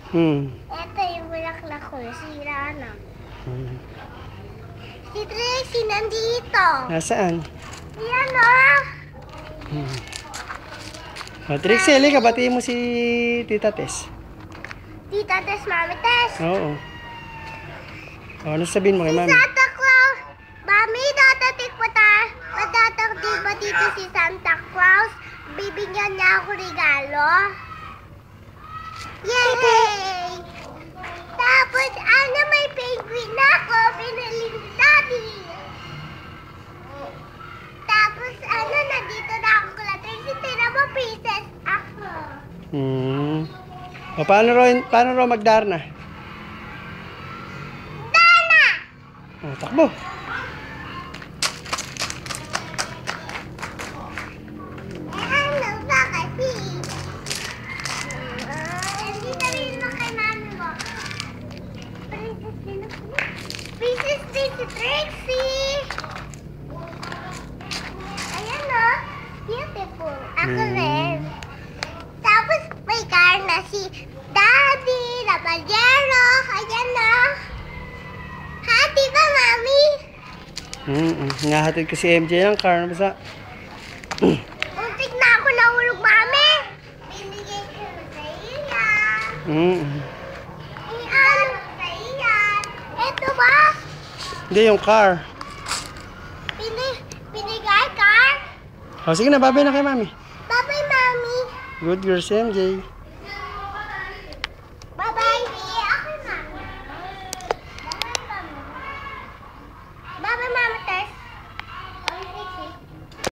Ito yung bulaklak ko. Sira na. Hmm. Si Tracy nandito. Nasaan? Ayan o. Trixie, halika, batiin mo si Tita Tess. Tita Tess, Mami Tess. Oo. Ano sabihin mo kay Mami? Santa Claus. Mami, dadating pa tayo. Madadating ba dito si Santa Claus? Bibigyan niya ako regalo. Yay! Tapos, may penguin na ako. Pinali ni Daddy. Tapos, nandito na ako kala Tracy. Tira mo, princess ako. O, paano raw magdarna? Dana! O, takbo. Ano ba kasi? Hindi sabihin mo kay mami mo. Princess din si Trixie. Ayan o. Beautiful. Ako rin. Tapos may car na si Daddy, Laballero. Ayan o. Hati ba, Mami? Nahatid ko si MJ ng car. Basta. Muntik na ako nahulog, Mami. Binigay ko sa iyan. Iyan sa iyan. Ito ba? Hindi, yung car. Binigay car? O, sige na, babay na kay Mami. Bye-bye, Mami. Good girl si MJ. Bye-bye. Ako, Mami. Bye-bye, Mami. Bye-bye, Mami Tess.